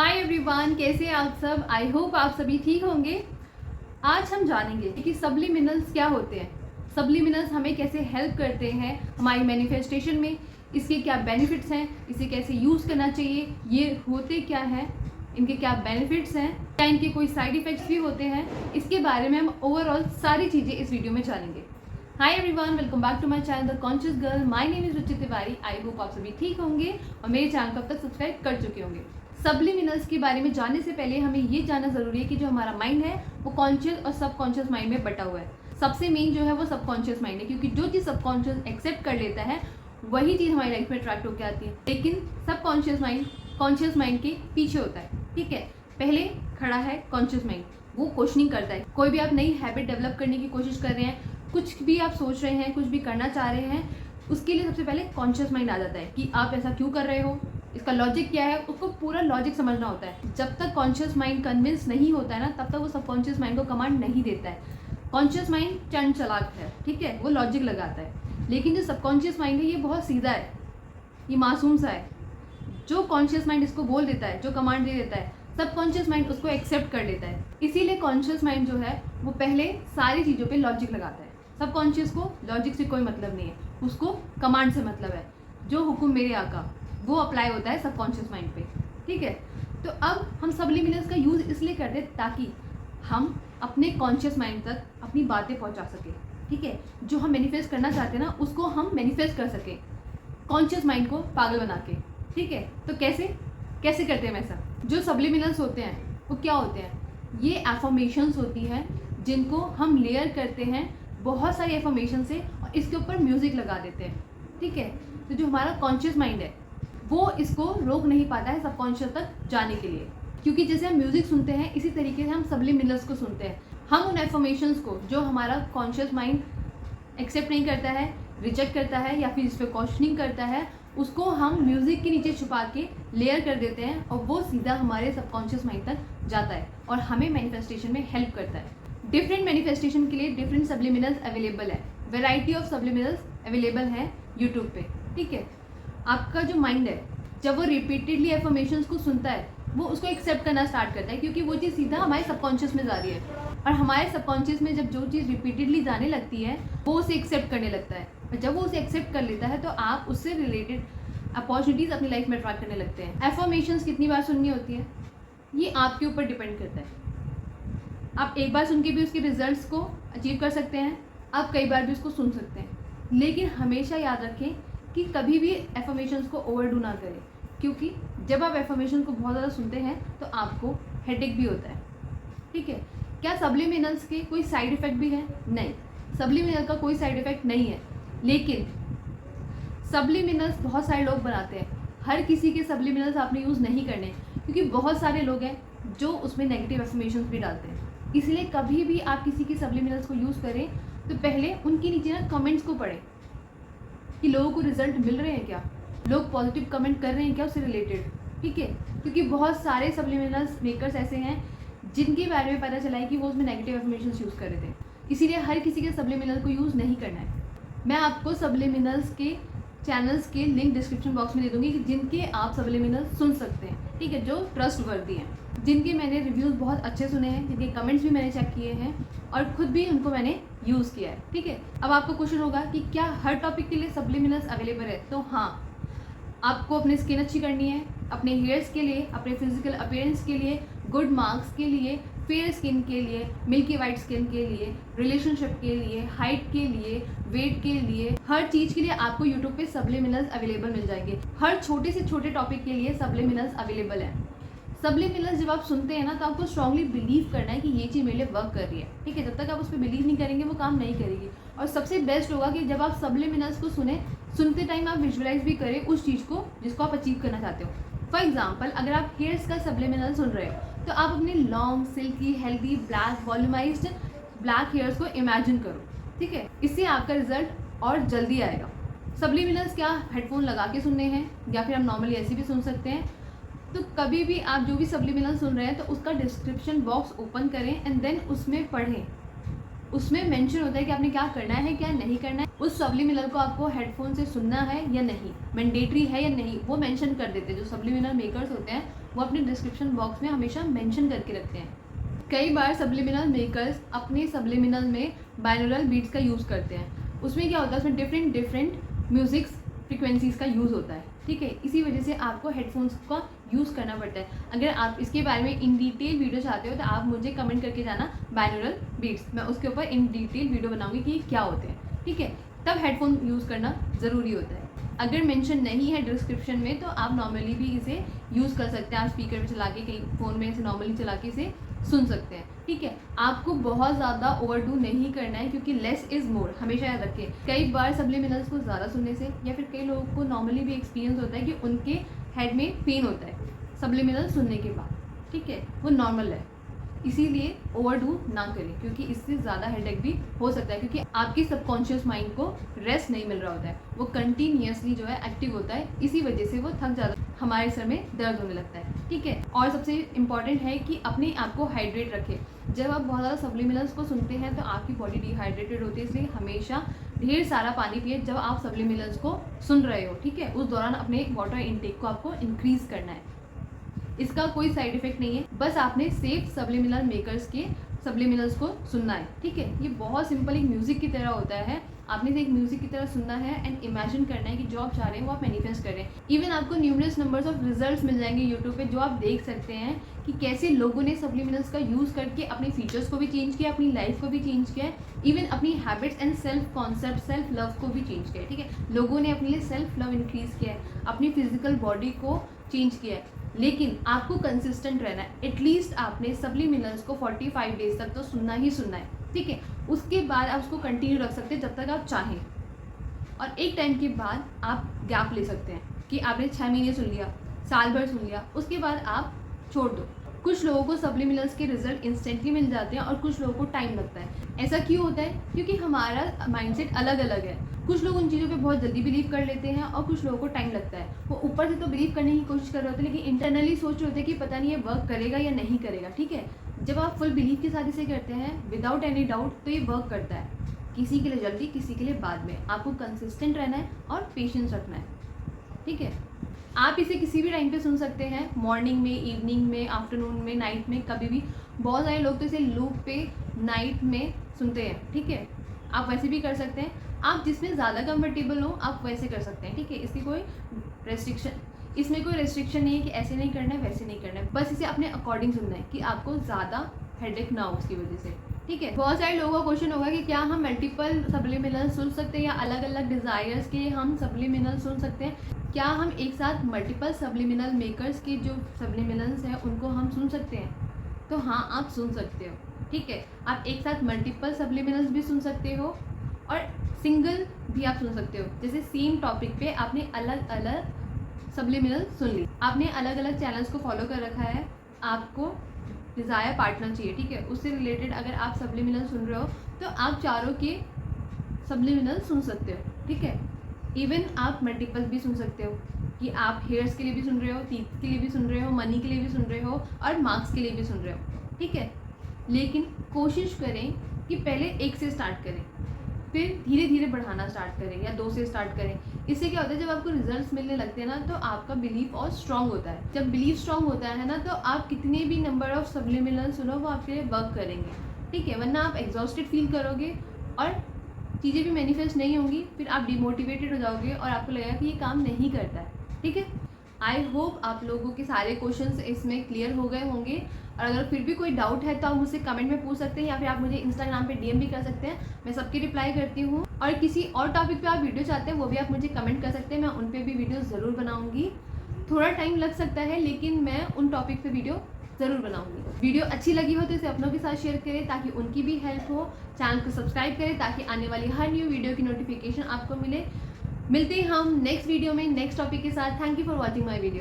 Hi everyone, कैसे हैं आप सब। आई होप आप सभी ठीक होंगे। आज हम जानेंगे कि सब्लिमिनल्स क्या होते हैं, सब्लिमिनल्स हमें कैसे हेल्प करते हैं हमारी मैनिफेस्टेशन में, इसके क्या बेनिफिट्स हैं, इसे कैसे यूज़ करना चाहिए, ये होते क्या हैं, इनके क्या बेनिफिट्स हैं, क्या इनके कोई साइड इफ़ेक्ट्स भी होते हैं, इसके बारे में हम ओवरऑल सारी चीज़ें इस वीडियो में जानेंगे। Hi everyone, welcome back to my channel the conscious girl. My name is Ruchi Tiwari. I hope आप सभी ठीक होंगे और मेरे चैनल को अब तक सब्सक्राइब कर चुके होंगे। सब्लिमिनल्स के बारे में जानने से पहले हमें ये जानना ज़रूरी है कि जो हमारा माइंड है वो कॉन्शियस और सबकॉन्शियस माइंड में बटा हुआ है। सबसे मेन जो है वो सबकॉन्शियस माइंड है, क्योंकि जो चीज़ सबकॉन्शियस एक्सेप्ट कर लेता है वही चीज़ हमारी लाइफ में अट्रैक्ट होकर आती है। लेकिन सबकॉन्शियस माइंड कॉन्शियस माइंड के पीछे होता है। ठीक है, पहले खड़ा है कॉन्शियस माइंड, वो क्वेश्चनिंग करता है। कोई भी आप नई हैबिट डेवलप करने की कोशिश कर रहे हैं, कुछ भी आप सोच रहे हैं, कुछ भी करना चाह रहे हैं, उसके लिए सबसे पहले कॉन्शियस माइंड आ जाता है कि आप ऐसा क्यों कर रहे हो, इसका लॉजिक क्या है, उसको पूरा लॉजिक समझना होता है। जब तक कॉन्शियस माइंड कन्विंस नहीं होता है ना, तब तक वो सबकॉन्शियस माइंड को कमांड नहीं देता है। कॉन्शियस माइंड चंड चालाक है, ठीक है, वो लॉजिक लगाता है। लेकिन जो सबकॉन्शियस माइंड है ये बहुत सीधा है, ये मासूम सा है। जो कॉन्शियस माइंड इसको बोल देता है, जो कमांड दे देता है, सबकॉन्शियस माइंड उसको एक्सेप्ट कर लेता है। इसीलिए कॉन्शियस माइंड जो है वो पहले सारी चीज़ों पे लॉजिक लगाता है। सबकॉन्शियस को लॉजिक से कोई मतलब नहीं है, उसको कमांड से मतलब है। जो हुक्म मेरे आका वो अप्लाई होता है सबकॉन्शियस माइंड पे। ठीक है, तो अब हम सब्लिमिनल्स का यूज़ इसलिए करते हैं ताकि हम अपने कॉन्शियस माइंड तक अपनी बातें पहुंचा सकें। ठीक है, जो हम मैनिफेस्ट करना चाहते हैं ना, उसको हम मैनिफेस्ट कर सकें कॉन्शियस माइंड को पागल बना के। ठीक है, तो कैसे करते हैं ऐसा। जो सब्लिमिनल्स होते हैं वो क्या होते हैं, ये एफर्मेशंस होती हैं जिनको हम लेयर करते हैं बहुत सारी एफर्मेशन से और इसके ऊपर म्यूज़िक लगा देते हैं। ठीक है, तो जो हमारा कॉन्शियस माइंड है वो इसको रोक नहीं पाता है सबकॉन्शियस तक जाने के लिए, क्योंकि जैसे हम म्यूज़िक सुनते हैं इसी तरीके से हम सब्लिमिनल्स को सुनते हैं। हम उन एफर्मेशंस को जो हमारा कॉन्शियस माइंड एक्सेप्ट नहीं करता है, रिजेक्ट करता है या फिर इस पर क्वेश्चनिंग करता है, उसको हम म्यूज़िक के नीचे छुपा के लेयर कर देते हैं और वो सीधा हमारे सबकॉन्शियस माइंड तक जाता है और हमें मैनिफेस्टेशन में हेल्प करता है। डिफरेंट मैनिफेस्टेशन के लिए डिफरेंट सब्लिमिनल्स अवेलेबल है, वैरायटी ऑफ सब्लिमिनल्स अवेलेबल है यूट्यूब पे। ठीक है, आपका जो माइंड है जब वो रिपीटेडली एफर्मेशंस को सुनता है वो उसको एक्सेप्ट करना स्टार्ट करता है, क्योंकि वो चीज़ सीधा हमारे सबकॉन्शियस में जा रही है और हमारे सबकॉन्शियस में जब जो चीज़ रिपीटेडली जाने लगती है वो उसे एक्सेप्ट करने लगता है। और जब वो उसे एक्सेप्ट कर लेता है तो आप उससे रिलेटेड अपॉर्चुनिटीज़ अपनी लाइफ में अट्रैक्ट करने लगते हैं। एफर्मेशंस कितनी बार सुननी होती है ये आपके ऊपर डिपेंड करता है। आप एक बार सुन के भी उसके रिजल्ट्स को अचीव कर सकते हैं, आप कई बार भी उसको सुन सकते हैं, लेकिन हमेशा याद रखें कि कभी भी एफर्मेशंस को ओवरडू ना करें, क्योंकि जब आप एफर्मेशन को बहुत ज़्यादा सुनते हैं तो आपको हेडेक भी होता है। ठीक है, क्या सब्लिमिनल्स के कोई साइड इफ़ेक्ट भी है? नहीं, सब्लिमिनल का कोई साइड इफ़ेक्ट नहीं है, लेकिन सब्लिमिनल्स बहुत सारे लोग बनाते हैं। हर किसी के सब्लिमिनल्स आपने यूज़ नहीं करने, क्योंकि बहुत सारे लोग हैं जो उसमें नेगेटिव एफर्मेशंस भी डालते हैं। इसलिए कभी भी आप किसी के सब्लिमिनल्स को यूज़ करें तो पहले उनके नीचे ना कमेंट्स को पढ़ें कि लोगों को रिजल्ट मिल रहे हैं क्या, लोग पॉजिटिव कमेंट कर रहे हैं क्या उससे रिलेटेड। ठीक है, क्योंकि बहुत सारे सब्लिमिनल्स मेकर्स ऐसे हैं जिनके बारे में पता चला है कि वो उसमें नेगेटिव एफर्मेशंस यूज़ कर रहे थे। इसीलिए हर किसी के सब्लिमिनल को यूज़ नहीं करना है। मैं आपको सब्लिमिनल्स के चैनल्स के लिंक डिस्क्रिप्शन बॉक्स में दे दूँगी कि जिनके आप सब्लिमिनल्स सुन सकते हैं। ठीक है, जो ट्रस्ट वर्दी हैं, जिनके मैंने रिव्यूज़ बहुत अच्छे सुने हैं, जिनके कमेंट्स भी मैंने चेक किए हैं और ख़ुद भी उनको मैंने यूज़ किया है। ठीक है, अब आपको क्वेश्चन होगा कि क्या हर टॉपिक के लिए सब्लिमिनल्स अवेलेबल है? तो हाँ, आपको अपनी स्किन अच्छी करनी है, अपने हेयर्स के लिए, अपने फिजिकल अपीयरेंस के लिए, गुड मार्क्स के लिए, फेयर स्किन के लिए, मिल्की वाइट स्किन के लिए, रिलेशनशिप के लिए, हाइट के लिए, वेट के लिए, हर चीज़ के लिए आपको यूट्यूब पे सब्लिमिनल्स अवेलेबल मिल जाएंगे। हर छोटे से छोटे टॉपिक के लिए सब्लिमिनल्स अवेलेबल है। सब्लिमिनल्स जब आप सुनते हैं ना तो आपको स्ट्रांगली बिलीव करना है कि ये चीज़ मेरे लिए वर्क कर रही है। ठीक है, जब तक आप उस पर बिलीव नहीं करेंगे वो काम नहीं करेगी। और सबसे बेस्ट होगा कि जब आप सब्लिमिनल्स को सुनते टाइम आप विजुअलाइज भी करें उस चीज़ को जिसको आप अचीव करना चाहते हो। फॉर एग्जाम्पल, अगर आप हेयर्स का सब्लिमिनल सुन रहे हो तो आप अपने long, silky, healthy, black, volumized black hairs को इमेजिन करो। ठीक है, इससे आपका रिजल्ट और जल्दी आएगा। सब्लिमिनल्स क्या हेडफोन लगा के सुनने हैं या फिर हम नॉर्मली ऐसे भी सुन सकते हैं। तो कभी भी आप जो भी सब्लिमिनल सुन रहे हैं तो उसका डिस्क्रिप्शन बॉक्स ओपन करें एंड देन उसमें पढ़ें। उसमें मेंशन होता है कि आपने क्या करना है, क्या नहीं करना है, उस सब्लिमिनल को आपको हेडफोन से सुनना है या नहीं, मैंडेटरी है या नहीं, वो मेंशन कर देते हैं। जो सब्लिमिनल मेकर्स होते हैं वो अपने डिस्क्रिप्शन बॉक्स में हमेशा मेंशन करके रखते हैं। कई बार सब्लिमिनल मेकर्स अपने सब्लिमिनल में बाइनोरल बीट्स का यूज़ करते हैं। उसमें क्या होता है, उसमें डिफरेंट म्यूज़िक्स फ्रिक्वेंसीज़ का यूज़ होता है, ठीक है। इसी वजह से आपको हेडफोन्स का यूज़ करना पड़ता है। अगर आप इसके बारे में इन डिटेल वीडियो चाहते हो तो आप मुझे कमेंट करके जाना बाइनोरल बीट्स, मैं उसके ऊपर इन डिटेल वीडियो बनाऊंगी कि क्या होते हैं, ठीक है। तब हेडफोन यूज़ करना ज़रूरी होता है। अगर मेंशन नहीं है डिस्क्रिप्शन में तो आप नॉर्मली भी इसे यूज़ कर सकते हैं। आप स्पीकर में चला के कहीं फ़ोन में इसे नॉर्मली चला के इसे सुन सकते हैं, ठीक है। आपको बहुत ज़्यादा ओवरडू नहीं करना है क्योंकि लेस इज़ मोर हमेशा याद रखें। कई बार सब्लिमिनल्स को ज़्यादा सुनने से या फिर कई लोगों को नॉर्मली भी एक्सपीरियंस होता है कि उनके हेड में पेन होता है सब्लिमिनल सुनने के बाद, ठीक है, वो नॉर्मल है। इसीलिए ओवरडू ना करें क्योंकि इससे ज़्यादा हेडेक भी हो सकता है क्योंकि आपकी सबकॉन्शियस माइंड को रेस्ट नहीं मिल रहा होता है, वो कंटिन्यूसली जो है एक्टिव होता है। इसी वजह से वो थक जाता है, हमारे सर में दर्द होने लगता है, ठीक है। और सबसे इम्पॉर्टेंट है कि अपने आप को हाइड्रेट रखें। जब आप बहुत ज़्यादा सब्लिमिनल्स को सुनते हैं तो आपकी बॉडी डिहाइड्रेटेड होती है, इसलिए हमेशा ढेर सारा पानी पिए जब आप सब्लिमिनल्स को सुन रहे हो, ठीक है। उस दौरान अपने वाटर इनटेक को आपको इंक्रीज़ करना है। इसका कोई साइड इफेक्ट नहीं है, बस आपने सेफ सब्लिमिनल मेकर्स के सब्लिमिनल्स को सुनना है, ठीक है। ये बहुत सिंपल एक म्यूज़िक की तरह होता है। आपने इसे एक म्यूज़िक की तरह सुनना है एंड इमेजिन करना है कि जो आप चाह रहे हैं वो आप मैनिफेस्ट कर रहे हैं। इवन आपको न्यूमरस नंबर्स ऑफ रिजल्ट्स मिल जाएंगे यूट्यूब पे, जो आप देख सकते हैं कि कैसे लोगों ने सब्लिमिनल्स का यूज़ करके अपने फीचर्स को भी चेंज किया, अपनी लाइफ को भी चेंज किया है, इवन अपनी habits and self concept, self love को भी चेंज किया है, ठीक है। लोगों ने अपने लिए सेल्फ लव इंक्रीज़ किया है, अपनी फिजिकल बॉडी को चेंज किया है। लेकिन आपको कंसिस्टेंट रहना है। एटलीस्ट आपने सब्लिमिनल्स को 45 डेज तक तो सुनना ही सुनना है, ठीक है। उसके बाद आप उसको कंटिन्यू रख सकते हैं जब तक आप चाहें, और एक टाइम के बाद आप गैप ले सकते हैं कि आपने 6 महीने सुन लिया, साल भर सुन लिया, उसके बाद आप छोड़ दो। कुछ लोगों को सब्लिमिनल्स के रिजल्ट इंस्टेंटली मिल जाते हैं और कुछ लोगों को टाइम लगता है। ऐसा क्यों होता है? क्योंकि हमारा माइंडसेट अलग अलग है। कुछ लोग उन चीज़ों पे बहुत जल्दी बिलीव कर लेते हैं और कुछ लोगों को टाइम लगता है। वो ऊपर से तो बिलीव करने की कोशिश कर रहे होते हैं लेकिन इंटरनली सोच रहे होते हैं कि पता नहीं ये वर्क करेगा या नहीं करेगा, ठीक है। जब आप फुल बिलीव के साथ इसे करते हैं विदाउट एनी डाउट तो ये वर्क करता है। किसी के लिए जल्दी, किसी के लिए बाद में। आपको कंसिस्टेंट रहना है और पेशेंस रखना है, ठीक है। आप इसे किसी भी टाइम पे सुन सकते हैं, मॉर्निंग में, इवनिंग में, आफ्टरनून में, नाइट में, कभी भी। बहुत सारे लोग तो इसे लूप पे नाइट में सुनते हैं, ठीक है। आप वैसे भी कर सकते हैं, आप जिसमें ज़्यादा कंफर्टेबल हो आप वैसे कर सकते हैं, ठीक है। इसमें कोई रेस्ट्रिक्शन नहीं है कि ऐसे नहीं करना है, वैसे नहीं करना है। बस इसे अपने अकॉर्डिंग सुनना है कि आपको ज़्यादा हेडेक ना हो उसकी वजह से, ठीक है। बहुत सारे लोगों का क्वेश्चन होगा कि क्या हम मल्टीपल सब्लिमिनल सुन सकते हैं या अलग अलग डिज़ायर्स के हम सब्लिमिनल सुन सकते हैं? क्या हम एक साथ मल्टीपल सब्लिमिनल मेकर्स के जो सब्लिमिनल्स हैं उनको हम सुन सकते हैं? तो हाँ, आप सुन सकते हो, ठीक है। आप एक साथ मल्टीपल सब्लिमिनल्स भी सुन सकते हो और सिंगल भी आप सुन सकते हो। जैसे सेम टॉपिक पे आपने अलग अलग सब्लिमिनल सुन ली, आपने अलग अलग चैनल्स को फॉलो कर रखा है, आपको डिज़ायर पार्टनर चाहिए, ठीक है। उससे रिलेटेड अगर आप सब्लिमिनल सुन रहे हो तो आप चारों के सब्लिमिनल सुन सकते हो, ठीक है। इवन आप मल्टीपल भी सुन सकते हो कि आप हेयर्स के लिए भी सुन रहे हो, टीथ के लिए भी सुन रहे हो, मनी के लिए भी सुन रहे हो और मार्क्स के लिए भी सुन रहे हो, ठीक है। लेकिन कोशिश करें कि पहले एक से स्टार्ट करें, फिर धीरे धीरे बढ़ाना स्टार्ट करें या 2 से स्टार्ट करें। इससे क्या होता है, जब आपको रिजल्ट्स मिलने लगते हैं ना तो आपका बिलीफ और स्ट्रॉन्ग होता है। जब बिलीफ स्ट्रॉन्ग होता है ना तो आप कितने भी नंबर ऑफ सब्लिमिनल सुनो वो आपके लिए वर्क करेंगे, ठीक है। वरना आप एग्जॉस्टेड फील करोगे और चीज़ें भी मैनिफेस्ट नहीं होंगी, फिर आप डिमोटिवेटेड हो जाओगे और आपको लगेगा कि ये काम नहीं करता है, ठीक है। आई होप आप लोगों के सारे क्वेश्चंस इसमें क्लियर हो गए होंगे, और अगर फिर भी कोई डाउट है तो आप मुझसे कमेंट में पूछ सकते हैं या फिर आप मुझे इंस्टाग्राम पे डीएम भी कर सकते हैं, मैं सबकी रिप्लाई करती हूँ। और किसी और टॉपिक पे आप वीडियो चाहते हैं वो भी आप मुझे कमेंट कर सकते हैं, मैं उन पर भी वीडियो ज़रूर बनाऊँगी। थोड़ा टाइम लग सकता है लेकिन मैं उन टॉपिक पर वीडियो ज़रूर बनाऊंगी। वीडियो अच्छी लगी हो तो इसे अपनों के साथ शेयर करें ताकि उनकी भी हेल्प हो। चैनल को सब्सक्राइब करें ताकि आने वाली हर न्यू वीडियो की नोटिफिकेशन आपको मिले। मिलते हैं हम नेक्स्ट वीडियो में नेक्स्ट टॉपिक के साथ। Thank you for watching my video.